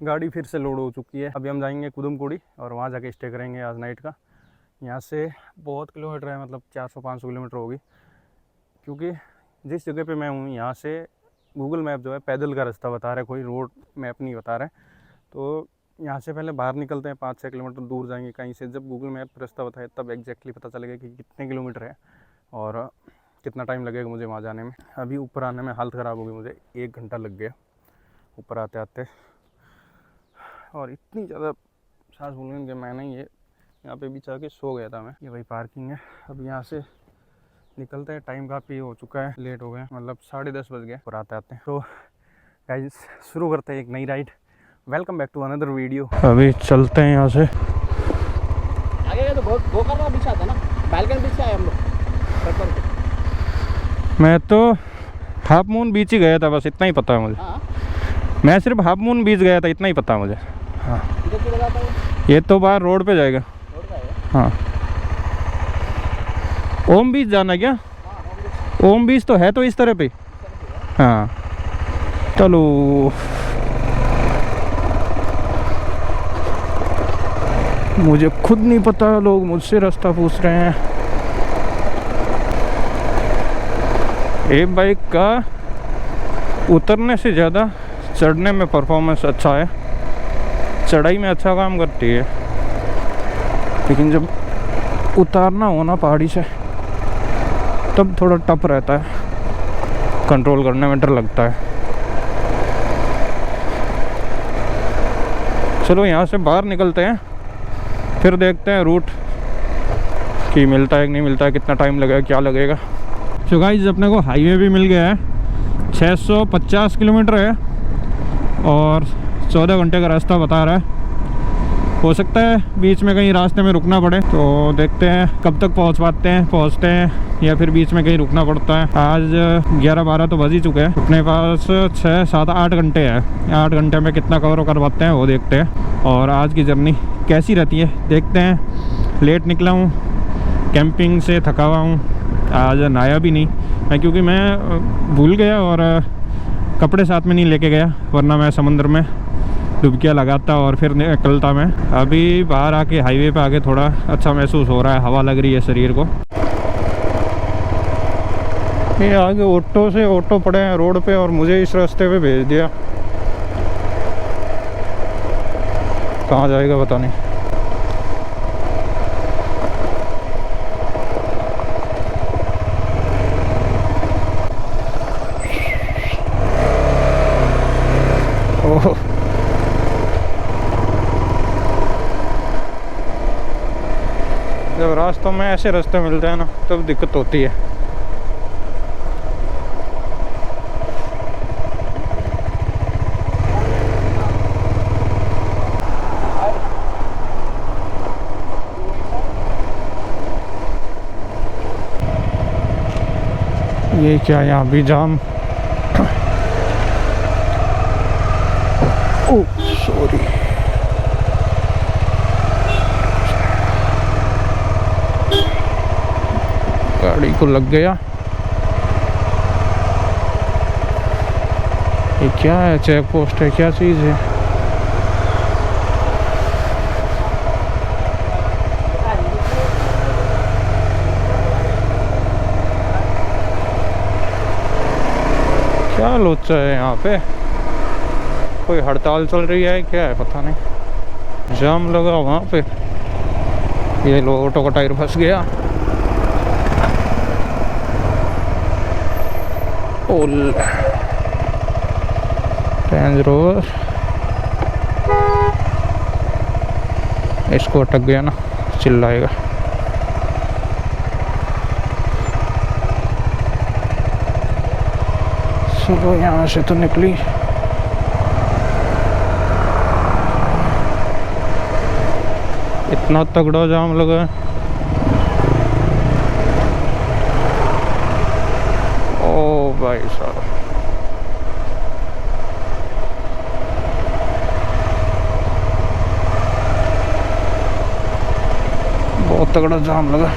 गाड़ी फिर से लोड हो चुकी है। अभी हम जाएंगे कुदुमकुड़ी और वहाँ जाके स्टे करेंगे आज नाइट का। यहाँ से बहुत किलोमीटर है, मतलब 400-500 किलोमीटर होगी, क्योंकि जिस जगह पे मैं हूँ यहाँ से गूगल मैप जो है पैदल का रास्ता बता रहा है, कोई रोड मैप नहीं बता रहा है। तो यहाँ से पहले बाहर निकलते हैं, 5-6 किलोमीटर दूर जाएंगे कहीं से। जब गूगल मैप रास्ता बताए तब एग्जैक्टली पता चलेगा कि कितने किलोमीटर है और कितना टाइम लगेगा मुझे वहाँ जाने में। अभी ऊपर आने में हालत ख़राब हो गई, मुझे 1 घंटा लग गया ऊपर आते आते, और इतनी ज़्यादा सांस फूल गई कि मैंने ये यहाँ पे भी जाके सो गया था मैं। ये वही पार्किंग है। अब यहाँ से निकलते हैं, टाइम काफ़ी हो चुका है, लेट हो गए, मतलब 10:30 बज गए ऊपर आते आते। तो गाइस शुरू करते हैं एक नई ride. Welcome back to another video. अभी चलते हैं यहाँ से। आगे तो गोकर्णा बीच आता ना, बालकन बीच आए हम लोग। मैं तो हाफ मून बीच ही गया था, बस इतना ही पता है मुझे। मैं सिर्फ हाफ मून बीच गया था, इतना ही पता है मुझे। हाँ, ये तो बाहर रोड पे जाएगा। हाँ, ओम बीच जाना क्या? ओम बीच तो है तो इस तरह पे। हाँ चलो। मुझे खुद नहीं पता, लोग मुझसे रास्ता पूछ रहे हैं। एक बाइक का उतरने से ज़्यादा चढ़ने में परफॉर्मेंस अच्छा है, चढ़ाई में अच्छा काम करती है, लेकिन जब उतारना हो ना पहाड़ी से तब थोड़ा टफ रहता है, कंट्रोल करने में डर लगता है। चलो यहाँ से बाहर निकलते हैं, फिर देखते हैं रूट कि मिलता है कि नहीं मिलता है, कितना टाइम लगेगा, क्या लगेगा। तो गाइस अपने को हाईवे भी मिल गया है, 650 किलोमीटर है और 14 घंटे का रास्ता बता रहा है। हो सकता है बीच में कहीं रास्ते में रुकना पड़े, तो देखते हैं कब तक पहुंचते हैं या फिर बीच में कहीं रुकना पड़ता है। आज 11-12 तो बज ही चुके हैं, अपने पास 6-7-8 घंटे है। 8 घंटे में कितना कवर कर पाते हैं वो देखते हैं। और आज की जर्नी कैसी रहती है देखते हैं। लेट निकला हूँ, कैंपिंग से थका हुआ हूँ, आज नहाया भी नहीं मैं, क्योंकि मैं भूल गया और कपड़े साथ में नहीं लेके गया, वरना मैं समंदर में डुबकियाँ लगाता और फिर निकलता मैं। अभी बाहर आके हाईवे पे आके थोड़ा अच्छा महसूस हो रहा है, हवा लग रही है शरीर को। ये आगे ऑटो पड़े हैं रोड पे और मुझे इस रास्ते पे भेज दिया, कहाँ जाएगा पता नहीं। ओह, जब रास्तों में ऐसे रास्ते मिलते हैं ना तब दिक्कत होती है। ये क्या, यहाँ भी जाम। ओह सॉरी, गाड़ी को लग गया। ये क्या है, चेक पोस्ट है, क्या चीज़ है? क्या लोचा है यहाँ पे? कोई हड़ताल चल रही है क्या है पता नहीं, जाम लगा वहाँ पे। ये लो, ऑटो का टायर फंस गया। ओल रेंज रोवर, इसको अटक गया ना, चिल्लाएगा। चलो यहाँ से तो निकली। इतना तगड़ा जाम लगा है। ओ भाई साहब, बहुत तगड़ा जाम लगा।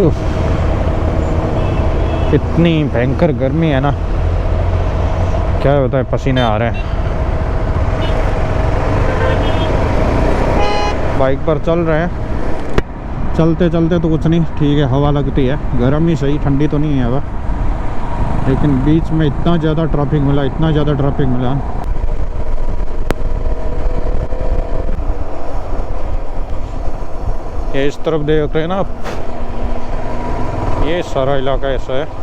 उफ, इतनी भयंकर गर्मी है ना, क्या होता है, पसीने आ रहे हैं। बाइक पर चल रहे हैं, चलते चलते तो कुछ नहीं, ठीक है, हवा लगती है, गर्म ही सही, ठंडी तो नहीं है हवा, लेकिन बीच में इतना ज़्यादा ट्रैफिक मिला, इतना ज़्यादा ट्रैफिक मिला। ये इस तरफ देख रहे हैं ना आप, ये सारा इलाका ऐसा है।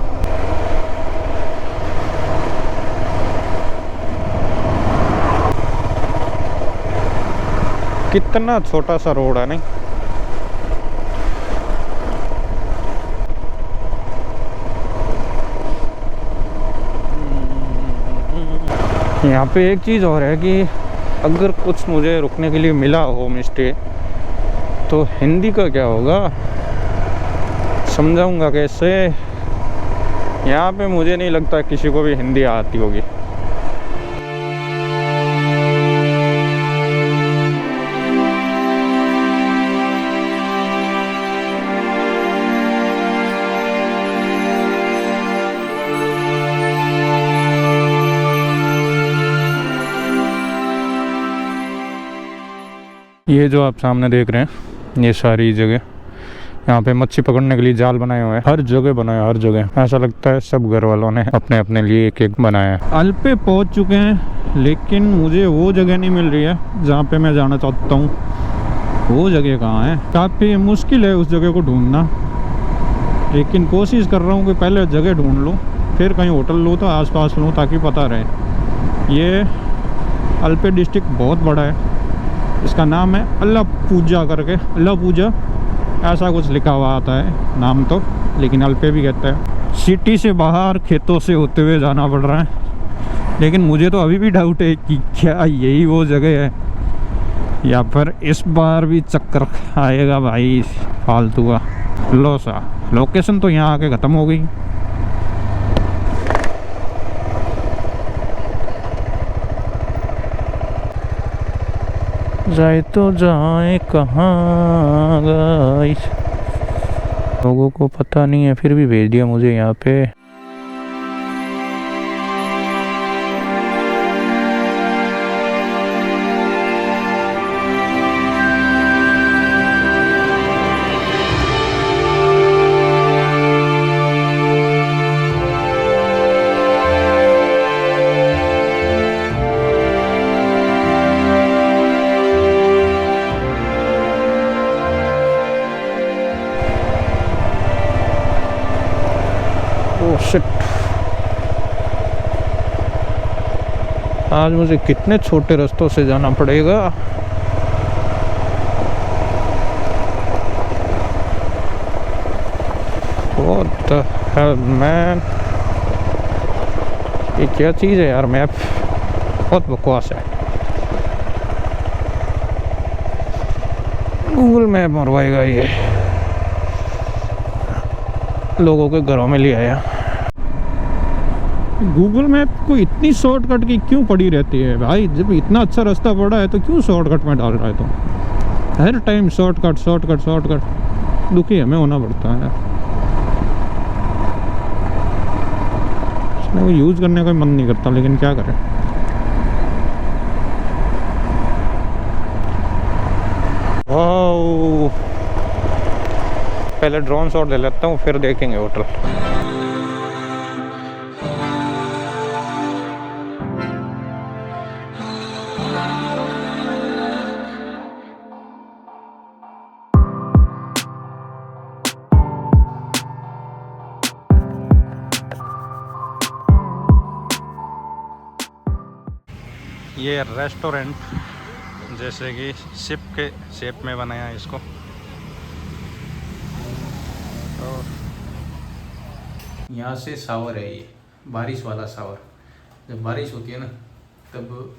कितना छोटा सा रोड है नहीं। यहाँ पे एक चीज़ और है कि अगर कुछ मुझे रुकने के लिए मिला होम स्टे, तो हिंदी का क्या होगा, समझाऊंगा कैसे। यहाँ पे मुझे नहीं लगता किसी को भी हिंदी आती होगी। ये जो आप सामने देख रहे हैं, ये सारी जगह यहाँ पे मच्छी पकड़ने के लिए जाल बनाए हुए हैं, हर जगह बनाए, हर जगह। ऐसा लगता है सब घर वालों ने अपने अपने लिए एक एक बनाया है। अल्पे पहुँच चुके हैं, लेकिन मुझे वो जगह नहीं मिल रही है जहाँ पे मैं जाना चाहता हूँ। वो जगह कहाँ है? काफ़ी मुश्किल है उस जगह को ढूंढना, लेकिन कोशिश कर रहा हूँ कि पहले जगह ढूंढ लूँ, फिर कहीं होटल लूँ तो आसपास लूँ, ताकि पता रहे। ये अल्पे डिस्ट्रिक्ट बहुत बड़ा है, इसका नाम है अल्लापूजा करके, अल्लापूजा ऐसा कुछ लिखा हुआ आता है नाम तो, लेकिन अल्पे भी कहते हैं। सिटी से बाहर खेतों से होते हुए जाना पड़ रहा है, लेकिन मुझे तो अभी भी डाउट है कि क्या यही वो जगह है, या फिर इस बार भी चक्कर आएगा भाई फालतू का। लो सा लोकेशन तो यहाँ आके ख़त्म हो गई। जाए तो जाए कहाँ गाइस, लोगों को पता नहीं है फिर भी भेज दिया मुझे यहाँ पे। शिट, आज मुझे कितने छोटे रास्तों से जाना पड़ेगा। What the hell man, ये क्या चीज़ है यार, मैप बहुत बकवास है। गूगल मैप मरवाएगा ये, लोगों के घरों में ले आया। गूगल मैप को इतनी शॉर्टकट की क्यों पड़ी रहती है भाई? जब इतना अच्छा रास्ता पड़ा है तो क्यों शॉर्टकट में डाल रहा है? तो हर टाइम शॉर्टकट शॉर्टकट शॉर्टकट, दुखी हमें होना पड़ता है। इसमें वो यूज़ करने का मन नहीं करता, लेकिन क्या करें। वाओ, पहले ड्रोन शॉट ले लेता हूँ, फिर देखेंगे होटल। ये रेस्टोरेंट जैसे कि शिप के शेप में बनाया है इसको। और यहाँ से शावर है, ये बारिश वाला शावर। जब बारिश होती है ना, तब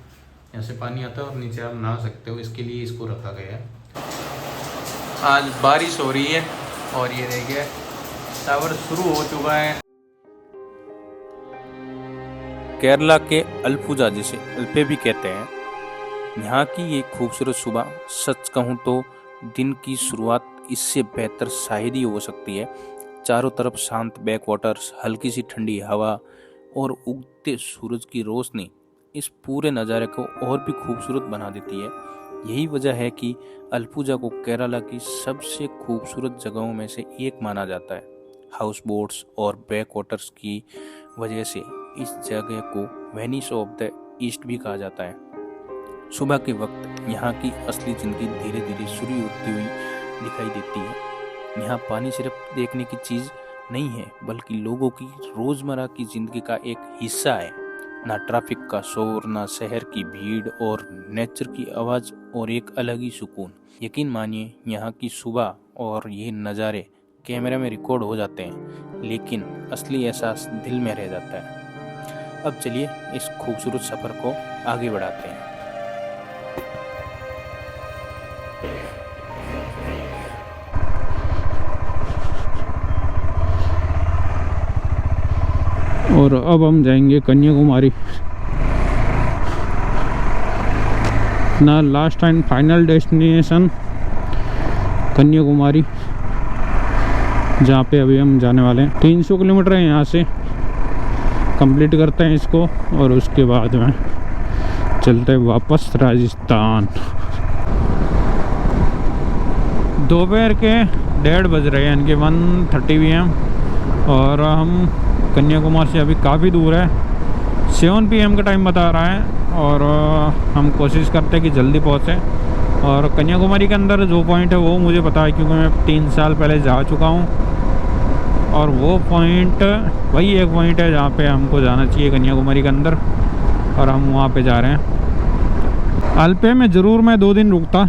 यहाँ से पानी आता है और नीचे आप नहा सकते हो, इसके लिए इसको रखा गया है। आज बारिश हो रही है और ये देखिए शावर शुरू हो चुका है। केरला के अल्पुजा, जिसे अल्पे भी कहते हैं, यहाँ की ये खूबसूरत सुबह, सच कहूँ तो दिन की शुरुआत इससे बेहतर शायद ही हो सकती है। चारों तरफ शांत बैकवाटर्स, हल्की सी ठंडी हवा और उगते सूरज की रोशनी इस पूरे नज़ारे को और भी खूबसूरत बना देती है। यही वजह है कि अल्पुजा को केरला की सबसे खूबसूरत जगहों में से एक माना जाता है। हाउस बोट्स और बैकवाटर्स की वजह से इस जगह को वेनिस ऑफ द ईस्ट भी कहा जाता है। सुबह के वक्त यहाँ की असली जिंदगी धीरे धीरे शुरू होती हुई दिखाई देती है। यहाँ पानी सिर्फ देखने की चीज़ नहीं है, बल्कि लोगों की रोज़मर्रा की ज़िंदगी का एक हिस्सा है। ना ट्रैफिक का शोर, ना शहर की भीड़, और नेचर की आवाज़ और एक अलग ही सुकून। यकीन मानिए, यहाँ की सुबह और ये नज़ारे कैमरे में रिकॉर्ड हो जाते हैं, लेकिन असली एहसास दिल में रह जाता है। अब चलिए इस खूबसूरत सफ़र को आगे बढ़ाते हैं। और अब हम जाएंगे कन्याकुमारी, ना last and final destination Kanyakumari, जहाँ पे अभी हम जाने वाले हैं। 300 किलोमीटर है यहाँ से। कंप्लीट करते हैं इसको और उसके बाद में चलते हैं वापस राजस्थान। दोपहर के 1:30 बज रहे हैं, यानी कि 1:30 PM, और हम कन्याकुमारी से अभी काफ़ी दूर है। 7 PM का टाइम बता रहा है, और हम कोशिश करते हैं कि जल्दी पहुँचें। और कन्याकुमारी के अंदर जो पॉइंट है वो मुझे पता है, क्योंकि मैं 3 साल पहले जा चुका हूँ। और वो पॉइंट, वही एक पॉइंट है जहाँ पे हमको जाना चाहिए कन्याकुमारी के अंदर, और हम वहाँ पे जा रहे हैं। अल्पे में ज़रूर मैं 2 दिन रुकता,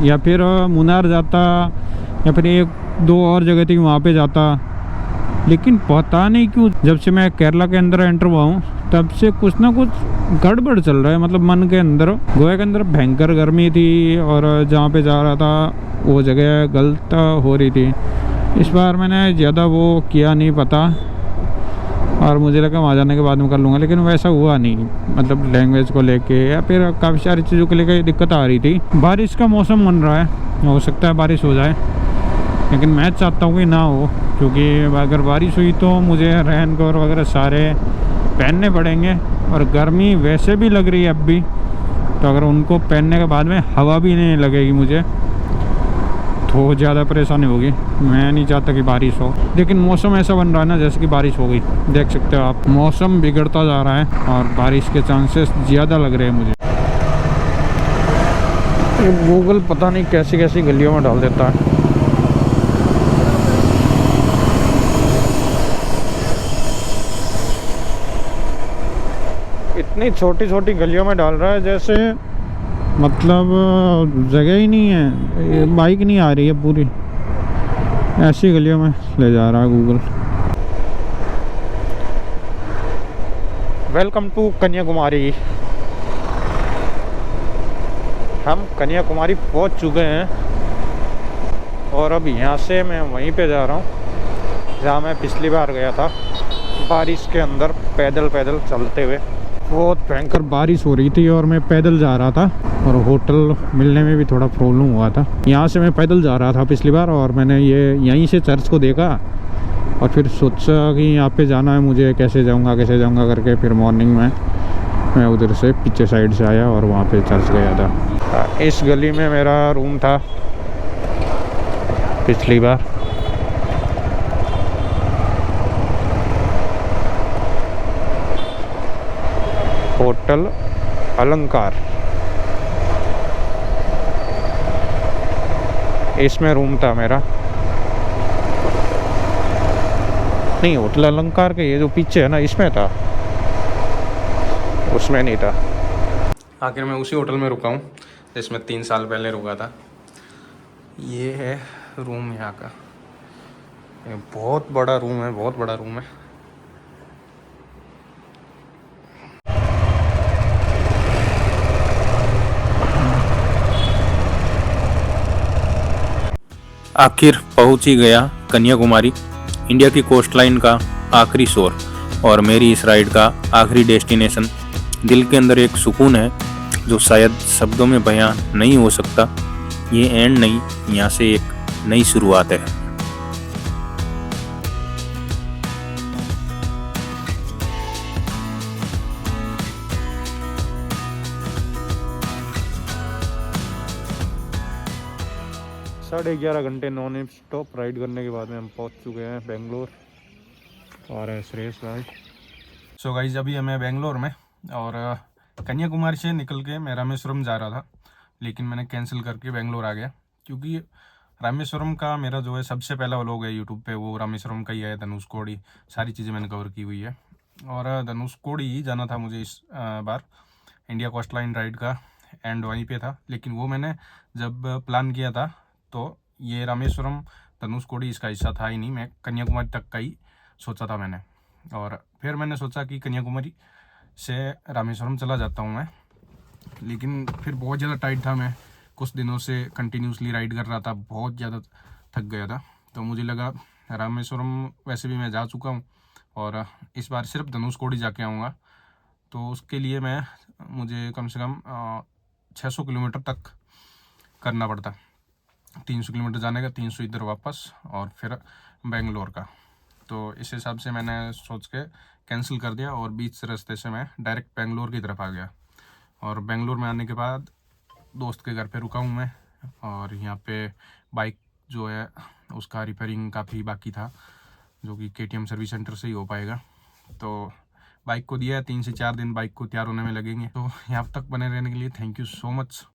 या फिर मुन्नार जाता, या फिर 1-2 और जगह थी वहाँ पे जाता। लेकिन पता नहीं क्यों जब से मैं केरला के अंदर एंटर हुआ हूँ तब से कुछ ना कुछ गड़बड़ चल रहा है। मतलब मन के अंदर, गोवा के अंदर भयंकर गर्मी थी, और जहाँ पे जा रहा था वो जगह गलत हो रही थी। इस बार मैंने ज़्यादा वो किया नहीं पता, और मुझे लगा वहाँ जाने के बाद में कर लूँगा, लेकिन वैसा हुआ नहीं। मतलब लैंग्वेज को लेके या फिर काफ़ी सारी चीज़ों को लेके दिक्कत आ रही थी। बारिश का मौसम बन रहा है, हो सकता है बारिश हो जाए, लेकिन मैं चाहता हूँ कि ना हो, क्योंकि अगर बारिश हुई तो मुझे रेन कोट वगैरह सारे पहनने पड़ेंगे, और गर्मी वैसे भी लग रही है अब भी, तो अगर उनको पहनने के बाद में हवा भी नहीं लगेगी मुझे तो ज़्यादा परेशानी होगी। मैं नहीं चाहता कि बारिश हो, लेकिन मौसम ऐसा बन रहा है ना जैसे कि बारिश हो गई। देख सकते हो आप, मौसम बिगड़ता जा रहा है और बारिश के चांसेस ज़्यादा लग रहे हैं मुझे। ये गूगल पता नहीं कैसी कैसी गलियों में डाल देता है। इतनी छोटी छोटी गलियों में डाल रहा है जैसे मतलब जगह ही नहीं है, बाइक नहीं आ रही है पूरी, ऐसी गलियों में ले जा रहा है गूगल। Welcome to Kanyakumari. हम कन्याकुमारी पहुंच चुके हैं, और अब यहाँ से मैं वहीं पे जा रहा हूँ जहाँ मैं पिछली बार गया था, बारिश के अंदर पैदल पैदल चलते हुए। बहुत भयंकर बारिश हो रही थी और मैं पैदल जा रहा था, और होटल मिलने में भी थोड़ा प्रॉब्लम हुआ था। यहाँ से मैं पैदल जा रहा था पिछली बार, और मैंने ये यहीं से चर्च को देखा, और फिर सोचा कि यहाँ पे जाना है मुझे, कैसे जाऊँगा करके फिर मॉर्निंग में मैं उधर से पीछे साइड से आया और वहाँ पे चर्च गया था। इस गली में मेरा रूम था पिछली बार। होटल अलंकार, इसमें रूम था मेरा। नहीं, होटल अलंकार के ये जो पीछे है ना, इसमें था, उसमें नहीं था। आखिर मैं उसी होटल में रुका हूँ जिसमें 3 साल पहले रुका था। ये है रूम यहाँ का। ये बहुत बड़ा रूम है, बहुत बड़ा रूम है। आखिर पहुंच ही गया कन्याकुमारी, इंडिया की कोस्टलाइन का आखिरी शोर और मेरी इस राइड का आखिरी डेस्टिनेशन। दिल के अंदर एक सुकून है जो शायद शब्दों में बयां नहीं हो सकता। ये एंड नहीं, यहाँ से एक नई शुरुआत है। साढ़े 11 घंटे नॉन स्टॉप राइड करने के बाद में हम पहुंच चुके हैं बेंगलोर और श्रेयस भाई। सो गाइस अभी मैं बेंगलोर में और कन्याकुमारी से निकल के मैं रामेश्वरम जा रहा था, लेकिन मैंने कैंसिल करके बेंगलोर आ गया क्योंकि रामेश्वरम का मेरा जो है सबसे पहला व्लॉग है यूट्यूब पे, वो रामेश्वरम का ही है। धनुषकोडी सारी चीज़ें मैंने कवर की हुई है और धनुषकोडी ही जाना था मुझे इस बार। इंडिया कोस्ट लाइन राइड का एंड वहीं पे था, लेकिन वो मैंने जब प्लान किया था तो ये रामेश्वरम धनुषकोडी इसका हिस्सा था ही नहीं। मैं कन्याकुमारी तक का ही सोचा था मैंने, और फिर मैंने सोचा कि कन्याकुमारी से रामेश्वरम चला जाता हूँ मैं, लेकिन फिर बहुत ज़्यादा टाइट था। मैं कुछ दिनों से कंटिन्यूसली राइड कर रहा था, बहुत ज़्यादा थक गया था, तो मुझे लगा रामेश्वरम वैसे भी मैं जा चुका हूँ और इस बार सिर्फ धनुषकोडी जाके आऊँगा, तो उसके लिए मुझे कम से कम 600 किलोमीटर तक करना पड़ता। 300 किलोमीटर जाने का, 300 इधर वापस और फिर बेंगलोर का। तो इस हिसाब से मैंने सोच के कैंसिल कर दिया और बीच रास्ते से मैं डायरेक्ट बेंगलोर की तरफ आ गया। और बेंगलोर में आने के बाद दोस्त के घर पे रुका हूँ मैं, और यहाँ पे बाइक जो है उसका रिपेयरिंग काफ़ी बाकी था, जो कि KTM सर्विस सेंटर से ही हो पाएगा। तो बाइक को दिया है, 3 से 4 दिन बाइक को तैयार होने में लगेंगे। तो यहाँ तक बने रहने के लिए थैंक यू सो मच।